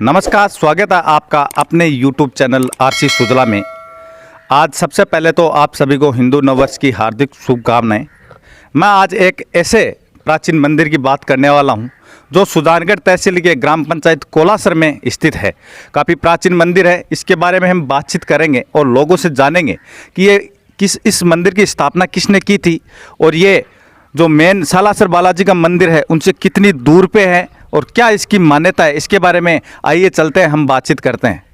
नमस्कार, स्वागत है आपका अपने YouTube चैनल आरसी सुजला में। आज सबसे पहले तो आप सभी को हिंदू नववर्ष की हार्दिक शुभकामनाएं। मैं आज एक ऐसे प्राचीन मंदिर की बात करने वाला हूं जो सुजानगढ़ तहसील के ग्राम पंचायत कोलासर में स्थित है। काफ़ी प्राचीन मंदिर है, इसके बारे में हम बातचीत करेंगे और लोगों से जानेंगे कि ये इस मंदिर की स्थापना किसने की थी और ये जो मेन सालासर बालाजी का मंदिर है उनसे कितनी दूर पे है और क्या इसकी मान्यता है, इसके बारे में आइए चलते हैं, हम बातचीत करते हैं।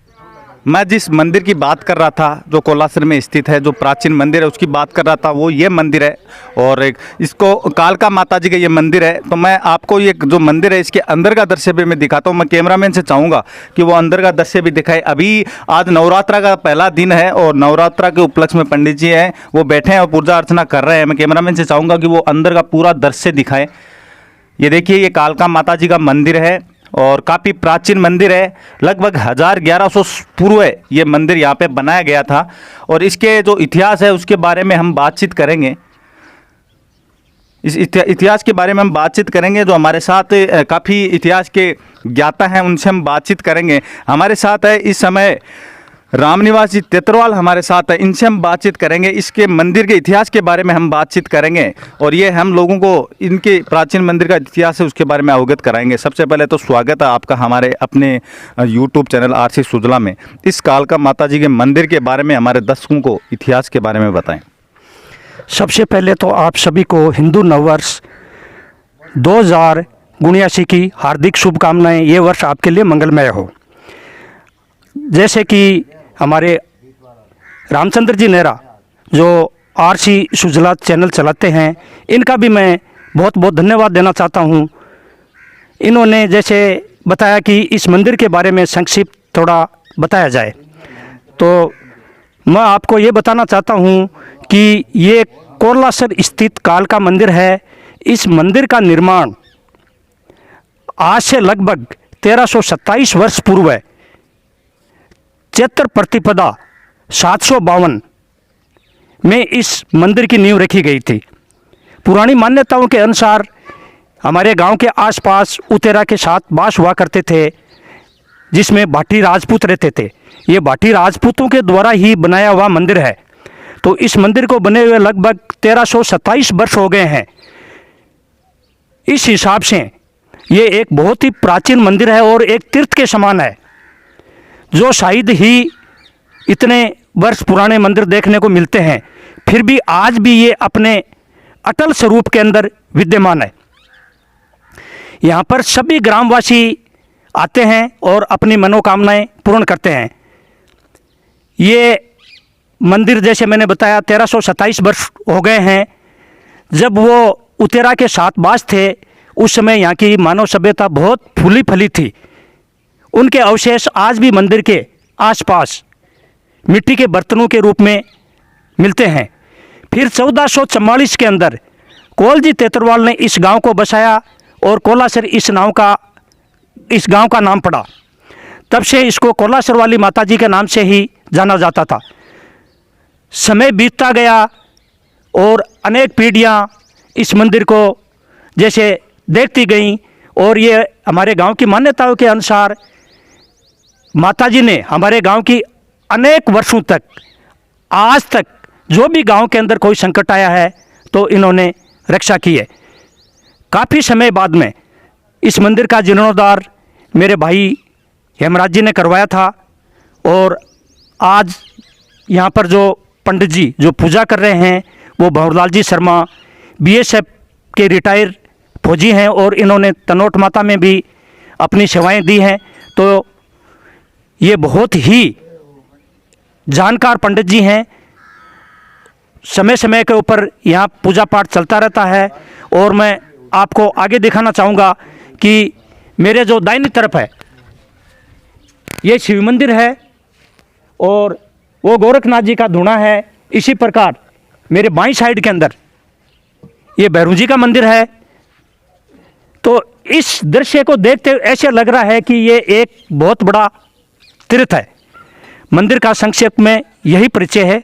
मैं जिस मंदिर की बात कर रहा था जो कोलासर में स्थित है, जो प्राचीन मंदिर है उसकी बात कर रहा था, वो ये मंदिर है और इसको कालका माता जी का ये मंदिर है। तो मैं आपको ये जो मंदिर है इसके अंदर का दृश्य भी मैं दिखाता हूँ। मैं कैमरामैन से चाहूँगा कि वो अंदर का दृश्य भी दिखाए। अभी आज नवरात्रा का पहला दिन है और नवरात्रा के उपलक्ष्य में पंडित जी हैं, वो बैठे हैं और पूजा अर्चना कर रहे हैं। मैं कैमरामैन से चाहूँगा कि वो अंदर का पूरा दृश्य दिखाएँ। ये देखिए, ये कालका माता जी का मंदिर है और काफ़ी प्राचीन मंदिर है। लगभग 1100 पूर्व ये मंदिर यहाँ पे बनाया गया था और इसके जो इतिहास है उसके बारे में हम बातचीत करेंगे। इस इतिहास के बारे में हम बातचीत करेंगे। जो हमारे साथ काफ़ी इतिहास के ज्ञाता हैं उनसे हम बातचीत करेंगे। हमारे साथ है इस समय रामनिवास जी तेतरवाल हमारे साथ है, इनसे हम बातचीत करेंगे। इसके मंदिर के इतिहास के बारे में हम बातचीत करेंगे और ये हम लोगों को इनके प्राचीन मंदिर का इतिहास है उसके बारे में अवगत कराएंगे। सबसे पहले तो स्वागत है आपका हमारे अपने YouTube चैनल आरसी सुजला में। इस कालका माता जी के मंदिर के बारे में हमारे दर्शकों को इतिहास के बारे में बताएं। सबसे पहले तो आप सभी को हिंदू नववर्ष 2079 की हार्दिक शुभकामनाएं। ये वर्ष आपके लिए मंगलमय हो। जैसे कि हमारे रामचंद्र जी नेहरा जो आरसी सुजला चैनल चलाते हैं, इनका भी मैं बहुत बहुत धन्यवाद देना चाहता हूं। इन्होंने जैसे बताया कि इस मंदिर के बारे में संक्षिप्त थोड़ा बताया जाए, तो मैं आपको ये बताना चाहता हूं कि ये कोलासर स्थित कालका मंदिर है। इस मंदिर का निर्माण आज से लगभग 1327 वर्ष पूर्व चैत्र प्रतिपदा 752 में इस मंदिर की नींव रखी गई थी। पुरानी मान्यताओं के अनुसार हमारे गांव के आसपास उतेरा के साथ बास हुआ करते थे, जिसमें भाटी राजपूत रहते थे। ये भाटी राजपूतों के द्वारा ही बनाया हुआ मंदिर है। तो इस मंदिर को बने हुए लगभग 1327 वर्ष हो गए हैं। इस हिसाब से ये एक बहुत ही प्राचीन मंदिर है और एक तीर्थ के समान है, जो शायद ही इतने वर्ष पुराने मंदिर देखने को मिलते हैं। फिर भी आज भी ये अपने अटल स्वरूप के अंदर विद्यमान है। यहाँ पर सभी ग्रामवासी आते हैं और अपनी मनोकामनाएं पूर्ण करते हैं। ये मंदिर जैसे मैंने बताया 1327 वर्ष हो गए हैं। जब वो उतेरा के साथ बास थे उस समय यहाँ की मानव सभ्यता बहुत फूली फली थी। उनके अवशेष आज भी मंदिर के आसपास मिट्टी के बर्तनों के रूप में मिलते हैं। फिर 1444 के अंदर कोलजी तेतरवाल ने इस गांव को बसाया और कोलासर इस गांव का नाम पड़ा। तब से इसको कोलासर वाली माता जी के नाम से ही जाना जाता था। समय बीतता गया और अनेक पीढ़ियां इस मंदिर को जैसे देखती गईं और ये हमारे गांव की मान्यताओं के अनुसार माताजी ने हमारे गांव की अनेक वर्षों तक आज तक जो भी गांव के अंदर कोई संकट आया है तो इन्होंने रक्षा की है। काफ़ी समय बाद में इस मंदिर का जीर्णोद्धार मेरे भाई हेमराज जी ने करवाया था और आज यहाँ पर जो पंडित जी जो पूजा कर रहे हैं वो भंवरलाल जी शर्मा BSF के रिटायर फौजी हैं और इन्होंने तनोट माता में भी अपनी सेवाएं दी हैं। तो ये बहुत ही जानकार पंडित जी हैं। समय समय के ऊपर यहाँ पूजा पाठ चलता रहता है और मैं आपको आगे दिखाना चाहूँगा कि मेरे जो दाहिनी तरफ है ये शिव मंदिर है और वो गोरखनाथ जी का धूना है। इसी प्रकार मेरे बाईं साइड के अंदर ये भैरू जी का मंदिर है। तो इस दृश्य को देखते हुए ऐसे लग रहा है कि ये एक बहुत बड़ा तीर्थ है। मंदिर का संक्षेप में यही परिचय है।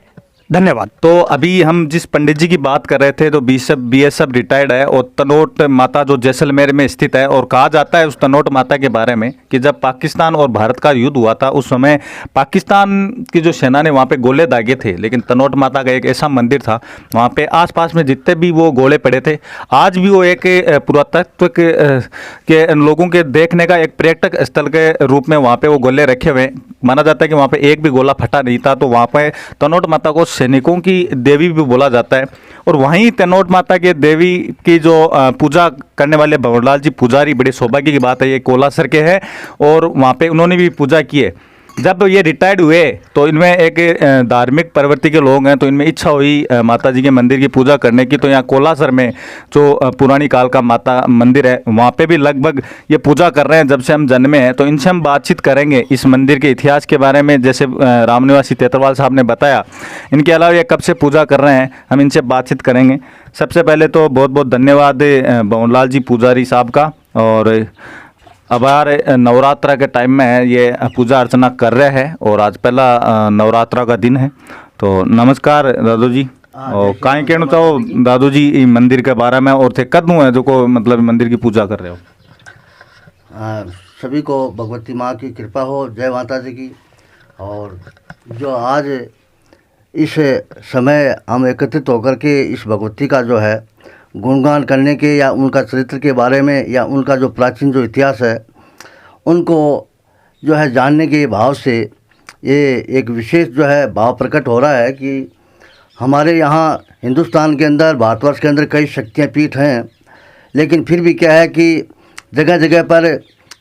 धन्यवाद। तो अभी हम जिस पंडित जी की बात कर रहे थे तो बीएसएफ रिटायर्ड है और तनोट माता जो जैसलमेर में स्थित है, और कहा जाता है उस तनोट माता के बारे में कि जब पाकिस्तान और भारत का युद्ध हुआ था उस समय पाकिस्तान की जो सेना ने वहाँ पे गोले दागे थे, लेकिन तनोट माता का एक ऐसा मंदिर था वहाँ पे आसपास में जितने भी वो गोले पड़े थे, आज भी वो एक पुरातत्व के लोगों के देखने का एक पर्यटक स्थल के रूप में वहाँ पे वो गोले रखे हुए हैं। माना जाता है कि वहाँ पे एक भी गोला फटा नहीं था। तो वहाँ पे तनोट माता को सैनिकों की देवी भी बोला जाता है। और वहीं तनोट माता के देवी की जो पूजा करने वाले भंवरलाल जी पुजारी, बड़े सौभाग्य की बात है, ये कोलासर के हैं और वहाँ पे उन्होंने भी पूजा की है। जब ये रिटायर्ड हुए तो इनमें एक धार्मिक प्रवृत्ति के लोग हैं, तो इनमें इच्छा हुई माता जी के मंदिर की पूजा करने की। तो यहाँ कोलासर में जो पुरानी काल का माता मंदिर है वहाँ पे भी लगभग ये पूजा कर रहे हैं जब से हम जन्मे हैं। तो इनसे हम बातचीत करेंगे इस मंदिर के इतिहास के बारे में, जैसे रामनिवासी तेतरवाल साहब ने बताया। इनके अलावा ये कब से पूजा कर रहे हैं, हम इनसे बातचीत करेंगे। सबसे पहले तो बहुत बहुत धन्यवाद भंवरलाल जी पुजारी साहब का। और अब यार नवरात्रा के टाइम में ये पूजा अर्चना कर रहे हैं और आज पहला नवरात्रा का दिन है। तो नमस्कार दादू जी। और काहे कहना चाहो दादू जी ई मंदिर के बारे में, और थे कदू है जो को मतलब मंदिर की पूजा कर रहे हो? सभी को भगवती माँ की कृपा हो, जय माता जी की। और जो आज इस समय हम एकत्रित होकर के इस भगवती का जो है गुणगान करने के या उनका चरित्र के बारे में या उनका जो प्राचीन जो इतिहास है उनको जो है जानने के भाव से ये एक विशेष जो है भाव प्रकट हो रहा है कि हमारे यहाँ हिंदुस्तान के अंदर, भारतवर्ष के अंदर कई शक्तियाँ पीठ हैं, लेकिन फिर भी क्या है कि जगह जगह पर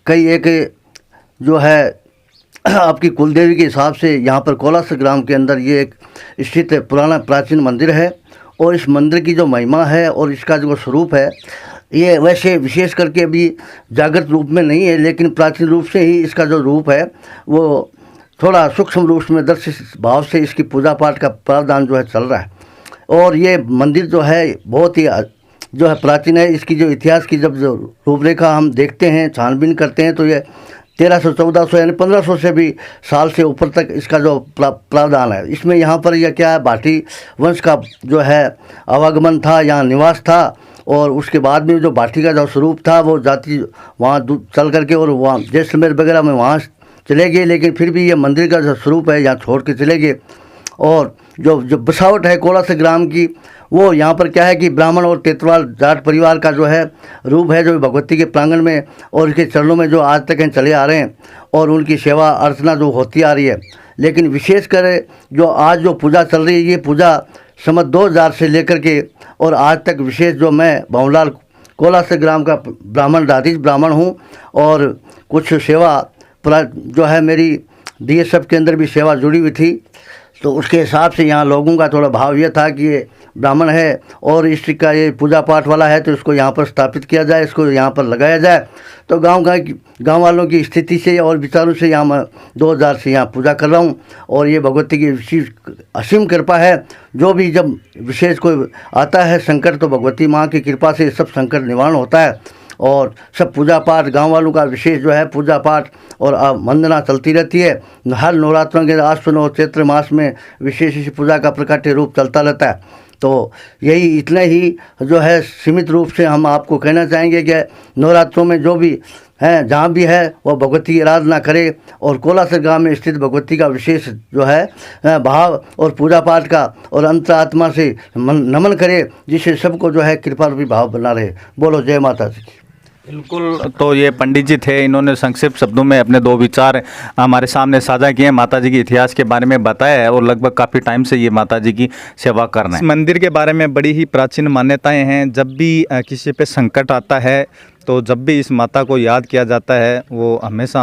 कई एक जो है आपकी कुलदेवी के हिसाब से यहाँ पर कोलासर ग्राम के अंदर ये एक स्थित पुराना प्राचीन मंदिर है। और इस मंदिर की जो महिमा है और इसका जो स्वरूप है ये वैसे विशेष करके अभी जागृत रूप में नहीं है, लेकिन प्राचीन रूप से ही इसका जो रूप है वो थोड़ा सूक्ष्म रूप में दर्शित भाव से इसकी पूजा पाठ का प्रावधान जो है चल रहा है। और ये मंदिर जो है बहुत ही जो है प्राचीन है। इसकी जो इतिहास की जब जो रूपरेखा हम देखते हैं, छानबीन करते हैं, तो ये 1300-1400 यानी 1500 से भी साल से ऊपर तक इसका जो प्रावधान है। इसमें यहाँ पर यह क्या है, भाटी वंश का जो है आवागमन था, यहाँ निवास था। और उसके बाद में जो भाटी का जो स्वरूप था वो जाति वहाँ चल करके और वहाँ जैसलमेर वगैरह में वहाँ चले गए, लेकिन फिर भी ये मंदिर का जो स्वरूप है यहाँ छोड़ के चले गए। और जो बसावट है कोलासर ग्राम की, वो यहाँ पर क्या है कि ब्राह्मण और तेतरवाल जाट परिवार का जो है रूप है, जो भगवती के प्रांगण में और इसके चरणों में जो आज तक चले आ रहे हैं और उनकी सेवा अर्चना जो होती आ रही है। लेकिन विशेषकर जो आज जो पूजा चल रही है, ये पूजा समझ 2000 से लेकर के और आज तक विशेष जो मैं भंवरलाल कोलासर ग्राम का ब्राह्मण दादीज ब्राह्मण हूँ और कुछ सेवा जो है मेरी बीएसएफ के अंदर भी सेवा जुड़ी हुई थी। तो उसके हिसाब से यहाँ लोगों का थोड़ा भाव ये था कि ये ब्राह्मण है और इसका ये पूजा पाठ वाला है, तो इसको यहाँ पर स्थापित किया जाए, इसको यहाँ पर लगाया जाए। तो गांव वालों की स्थिति से और विचारों से यहाँ मैं 2000 से यहाँ पूजा कर रहा हूँ। और ये भगवती की विशेष असीम कृपा है। जो भी जब विशेष कोई आता है संकट, तो भगवती माँ की कृपा से सब संकट निवारण होता है। और सब पूजा पाठ गांव वालों का विशेष जो है पूजा पाठ और वंदना चलती रहती है। हर नवरात्रों के आश्विन और चैत्र मास में विशेष इस पूजा का प्रकट रूप चलता रहता है। तो यही इतना ही जो है सीमित रूप से हम आपको कहना चाहेंगे कि नवरात्रों में जो भी हैं, जहाँ भी है, वह भगवती की आराधना करे और कोलासर गांव में स्थित भगवती का विशेष जो है भाव और पूजा पाठ का और अंतरात्मा से नमन करे, जिससे सबको जो है कृपा रूपी भाव बना रहे। बोलो जय माता जी। बिल्कुल। तो ये पंडित जी थे, इन्होंने संक्षिप्त शब्दों में अपने 2 विचार हमारे सामने साझा किए, माता जी के इतिहास के बारे में बताया है और लगभग काफ़ी टाइम से ये माता जी की सेवा कर रहे हैं। इस मंदिर के बारे में बड़ी ही प्राचीन मान्यताएं हैं। जब भी किसी पे संकट आता है तो जब भी इस माता को याद किया जाता है, वो हमेशा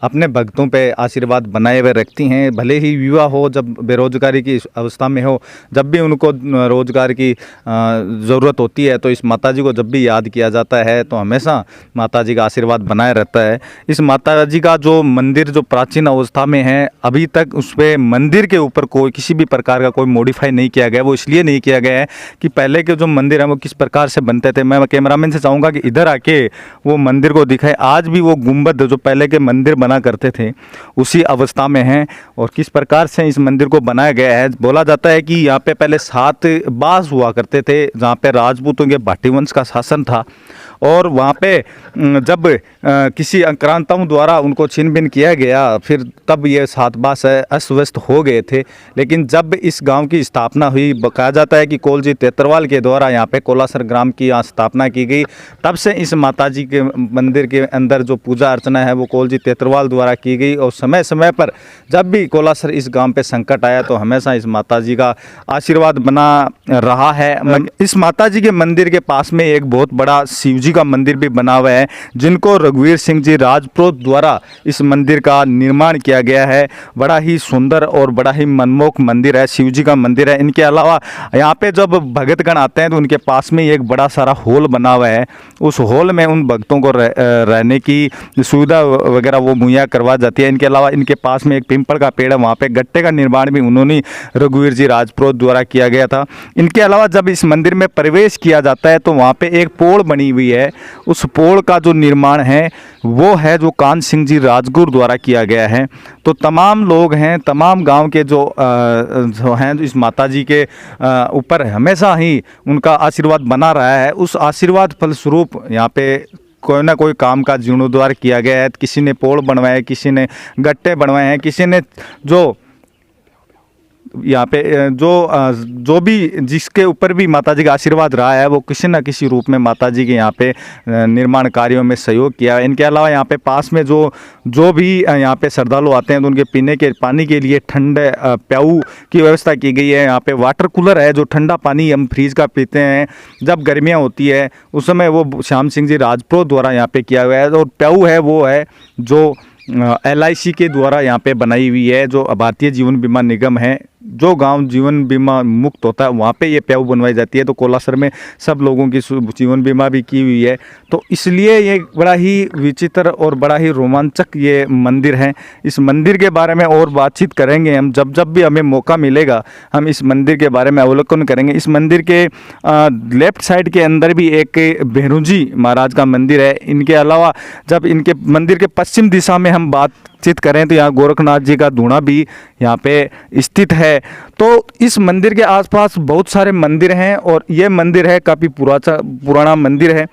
अपने भक्तों पे आशीर्वाद बनाए हुए रखती हैं। भले ही युवा हो, जब बेरोजगारी की अवस्था में हो, जब भी उनको रोजगार की ज़रूरत होती है, तो इस माता जी को जब भी याद किया जाता है तो हमेशा माता जी का आशीर्वाद बनाए रहता है। इस माता जी का जो मंदिर जो प्राचीन अवस्था में है, अभी तक उस पर मंदिर के ऊपर कोई किसी भी प्रकार का कोई मॉडिफाई नहीं किया गया। वो इसलिए नहीं किया गया है कि पहले के जो मंदिर हैं वो किस प्रकार से बनते थे। मैं कैमरामैन से चाहूँगा कि इधर आके वो मंदिर को दिखाए। आज भी वो गुंबद जो पहले के मंदिर बना करते थे उसी अवस्था में हैं। और किस प्रकार से इस मंदिर को बनाया गया है, बोला जाता है कि यहाँ पे पहले 7 बास हुआ करते थे जहाँ पे राजपूतों के भाटी वंश का शासन था। और वहाँ पे जब किसी आक्रांताओं द्वारा उनको छीन बीन किया गया, फिर तब ये 7 बास अस्त व्यस्त हो गए थे। लेकिन जब इस गांव की स्थापना हुई, कहा जाता है कि कोलजी तेतरवाल के द्वारा यहाँ पे कोलासर ग्राम की यहाँ स्थापना की गई, तब से इस माताजी के मंदिर के अंदर जो पूजा अर्चना है वो कोलजी तेतरवाल द्वारा की गई। और समय समय पर जब भी कोलासर इस गांव पे संकट आया तो हमेशा इस माताजी का आशीर्वाद बना रहा है। इस माताजी के मंदिर के पास में एक बहुत बड़ा शिव जी का मंदिर भी बना हुआ है, जिनको रघुवीर सिंह जी राजपूत द्वारा इस मंदिर का निर्माण किया गया है। बड़ा ही सुंदर और बड़ा ही मनमोहक मंदिर है, शिव जी का मंदिर है। इनके अलावा यहाँ पे जब भगतगण आते हैं तो उनके पास में एक बड़ा सारा हॉल बना हुआ है। उस हॉल में उन भक्तों को रहने की सुविधा वगैरह वो मुहैया करवा जाती है। इनके अलावा इनके पास में एक पिंपल का पेड़ है, वहाँ पे गट्टे का निर्माण भी उन्होंने रघुवीर जी राजपूत द्वारा किया गया था। इनके अलावा जब इस मंदिर में प्रवेश किया जाता है तो वहाँ पे एक पोल बनी हुई है। उस पोल का जो निर्माण है वो है जो कान सिंह जी राजगुरु द्वारा किया गया है। तो तमाम लोग हैं, तमाम गांव के जो हैं इस माताजी के ऊपर हमेशा ही उनका आशीर्वाद बना रहा है। उस आशीर्वाद फलस्वरूप यहाँ पे कोई ना कोई काम का जीर्णोद्धार किया गया है। किसी ने पोल बनवाए, किसी ने गट्टे बनवाए हैं, किसी ने जो यहाँ पे जो भी जिसके ऊपर भी माताजी का आशीर्वाद रहा है वो किसी न किसी रूप में माताजी के यहाँ पे निर्माण कार्यों में सहयोग किया है। इनके अलावा यहाँ पे पास में जो भी यहाँ पे श्रद्धालु आते हैं तो उनके पीने के पानी के लिए ठंडे प्याऊ की व्यवस्था की गई है। यहाँ पे वाटर कूलर है, जो ठंडा पानी हम फ्रीज का पीते हैं जब गर्मियाँ होती है उस समय, वो श्याम सिंह जी राजपूत द्वारा यहाँ पे किया हुआ है। और प्याऊ है वो है जो LIC के द्वारा यहाँ पे बनाई हुई है, जो भारतीय जीवन बीमा निगम है। जो गांव जीवन बीमा मुक्त होता है वहाँ पे ये प्याऊ बनवाई जाती है। तो कोलासर में सब लोगों की जीवन बीमा भी की हुई है। तो इसलिए ये बड़ा ही विचित्र और बड़ा ही रोमांचक ये मंदिर है। इस मंदिर के बारे में और बातचीत करेंगे हम, जब भी हमें मौका मिलेगा हम इस मंदिर के बारे में अवलोकन करेंगे। इस मंदिर के लेफ्ट साइड के अंदर भी एक भेरूजी महाराज का मंदिर है। इनके अलावा जब इनके मंदिर के पश्चिम दिशा में हम बातचीत करें तो यहाँ गोरखनाथ जी का धूणा भी यहाँ पे स्थित है। तो इस मंदिर के आसपास बहुत सारे मंदिर हैं और ये मंदिर है काफ़ी पुराना मंदिर है।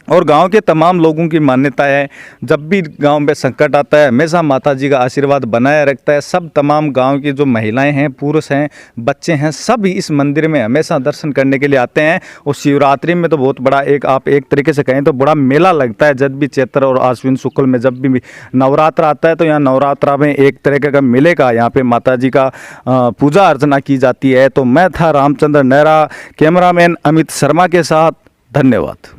और गांव के तमाम लोगों की मान्यता है जब भी गांव में संकट आता है हमेशा माताजी का आशीर्वाद बनाए रखता है। सब तमाम गांव की जो महिलाएं हैं, पुरुष हैं, बच्चे हैं, सब इस मंदिर में हमेशा दर्शन करने के लिए आते हैं। और शिवरात्रि में तो बहुत बड़ा आप एक तरीके से कहें तो बड़ा मेला लगता है। जब भी चैत्र और आश्विन शुक्ल में जब भी नवरात्र आता है तो यहाँ नवरात्रा में एक तरीके का मेले का यहाँ पे माताजी का पूजा अर्चना की जाती है। तो मैं था रामचंद्र नेहरा, कैमरामैन अमित शर्मा के साथ। धन्यवाद।